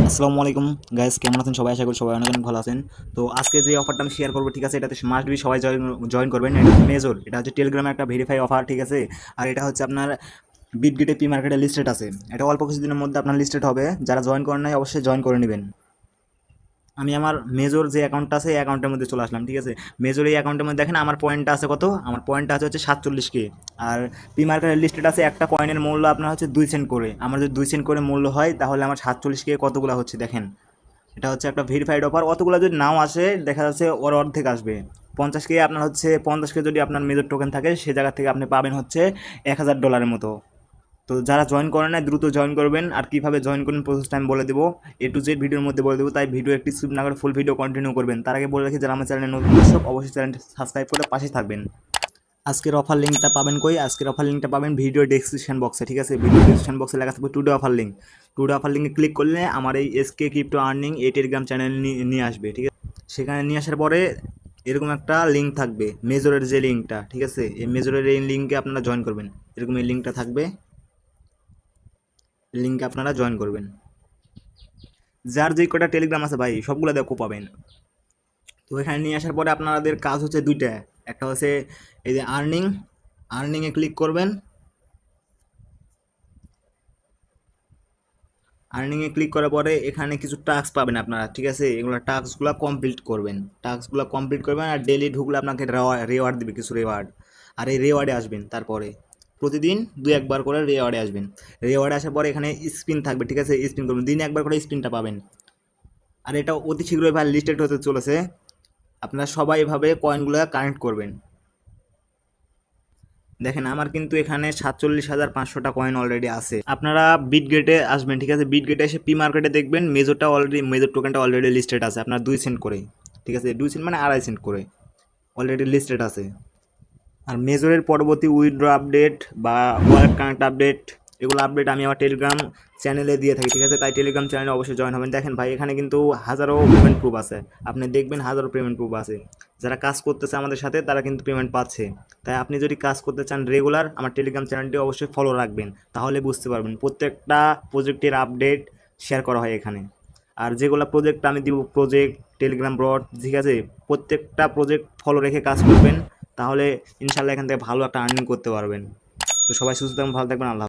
আসসালামু আলাইকুম গাইস, কেমন আছেন সবাই? আশা করি সবাই অনেক অনেক ভালো আছেন। তো আজকে যে অফারটা আমি শেয়ার করবো, ঠিক আছে, এটাতে মাস্ট বি সবাই জয়েন করবেন। এটা হচ্ছে মেজর, এটা হচ্ছে টেলিগ্রামে একটা ভেরিফাই অফার, ঠিক আছে। আর এটা হচ্ছে আপনার বিটগেটে পি মার্কেটে লিস্টেড আছে। এটা অল্প কিছুদিনের মধ্যে আপনার লিস্টেড হবে। যারা জয়েন করেন নাই অবশ্যই জয়েন করে নেবেন। আমি আমার মেজর যে অ্যাকাউন্টটা আছে এই অ্যাকাউন্টের মধ্যে চলে আসলাম, ঠিক আছে। মেজর এই অ্যাকাউন্টের মধ্যে দেখেন আমার পয়েন্টটা আছে কত, আমার পয়েন্টটা হচ্ছে 47K। আর পি মার্কেটের লিস্টেড আছে একটা কয়েনের মূল্য আপনার হচ্ছে 2 সেন্ট করে। আমার যদি 2 সেন্ট করে মূল্য হয় তাহলে আমার 47K কতগুলো হচ্ছে দেখেন। এটা হচ্ছে একটা ভেরিফাইড অফার। অতগুলো যদি নাও আসে দেখা যাচ্ছে ওর অর্ধেক আসবে। 50K আপনার হচ্ছে 50K যদি আপনার মেজর টোকেন থাকে সে জায়গা থেকে আপনি পাবেন হচ্ছে $1000 মতো। তো যারা জয়েন করেন না দ্রুত জয়েন করবেন। আর কীভাবে জয়েন করবেন প্রসেসটা আমি বলে দেবো, A to Z ভিডিওর মধ্যে বলে দেবো। তাই ভিডিও একটি স্কিপ না করে ফুল ভিডিও কন্টিনিউ করবেন। তার আগে বলে রাখি, যারা আমার চ্যানেলে নতুন দর্শক অবশ্যই চ্যানেলটি সাবস্ক্রাইব করে পাশে থাকবেন। আজকের অফার লিঙ্কটা পাবেন কই? আজকের অফার লিঙ্কটা পাবেন ভিডিও ডেসক্রিপশন বক্সে, ঠিক আছে। ভিডিও ডেসক্রিপশন বক্সে লেখা থাকবে today offer link. Today offer লিঙ্কে ক্লিক করলে আমার এই SK ক্রিপ্টো আর্নিং এই টেলিগ্রাম চ্যানেল নিয়ে আসবে, ঠিক আছে। সেখানে নিয়ে আসার পরে এরকম একটা লিঙ্ক থাকবে, মেজরের যে লিঙ্কটা, ঠিক আছে। এই মেজরের এই লিঙ্কে আপনারা জয়েন করবেন। এরকম এই লিঙ্কটা থাকবে, লিঙ্কে আপনারা জয়েন করবেন। যার যে কটা টেলিগ্রাম আছে ভাই সবগুলো দেখো পাবেন। তো এখানে নিয়ে আসার পরে আপনাদের কাজ হচ্ছে দুইটা। একটা হচ্ছে এই যে আর্নিংয়ে ক্লিক করবেন। আর্নিংয়ে ক্লিক করার পরে এখানে কিছু টাস্ক পাবেন আপনারা, ঠিক আছে। এগুলো টাস্কগুলো কমপ্লিট করবেন। আর ডেলি ঢুকলে আপনাকে রেওয়ার্ড দিবে, কিছু রেওয়ার্ড। আর এই রেওয়ার্ডে আসবেন। তারপরে প্রতিদিন 2-1 বার করে রেওয়ার্ডে আসবেন। রেওয়ার্ডে আসার পরে এখানে স্পিন থাকবে, ঠিক আছে। স্পিন করবেন, দিনে 1 বার করে স্পিনটা পাবেন। আর এটা অতি শীঘ্রই ভাই লিস্টেড হতে চলেছে। আপনারা সবাই এভাবে কয়েনগুলো কানেক্ট করবেন। দেখেন আমার কিন্তু এখানে 47,500টা কয়েন অলরেডি আছে। আপনারা বিটগেটে আসবেন, ঠিক আছে। বিটগেটে এসে পি মার্কেটে দেখবেন মেজর টোকেনটা অলরেডি লিস্টেড আছে আপনার 2 সেন্ট করে, ঠিক আছে। 2 সেন্ট মানে 2.5 সেন্ট করে অলরেডি লিস্টেড আছে। আর মেজরের পরবর্তী উইথড্র আপডেট বা ওয়ালেট কানেক্ট আপডেট, এগুলো আপডেট আমি আমার টেলিগ্রাম চ্যানেলে দিয়ে থাকি, ঠিক আছে। তাই টেলিগ্রাম চ্যানেলে অবশ্যই জয়েন হবেন। দেখেন ভাই এখানে কিন্তু হাজারো পেমেন্ট প্রুফ আছে, আপনি দেখবেন হাজারো পেমেন্ট প্রুফ আছে। যারা কাজ করতেছে আমাদের সাথে তারা কিন্তু পেমেন্ট পাচ্ছে। তাই আপনি যদি কাজ করতে চান রেগুলার, আমার টেলিগ্রাম চ্যানেলটি অবশ্যই ফলো রাখবেন, তাহলে বুঝতে পারবেন প্রত্যেকটা প্রজেক্টের আপডেট শেয়ার করা হয় এখানে। আর যেগুলো প্রজেক্ট আমি দিব, প্রজেক্ট টেলিগ্রাম ব্রড, ঠিক আছে, প্রত্যেকটা প্রজেক্ট ফলো রেখে কাজ করবেন, তাহলে ইনশাল্লাহ এখান থেকে ভালো একটা আর্নিং করতে পারবেন। তো সবাই সুস্থ থাকবেন, ভালো থাকবেন, আল্লাহ।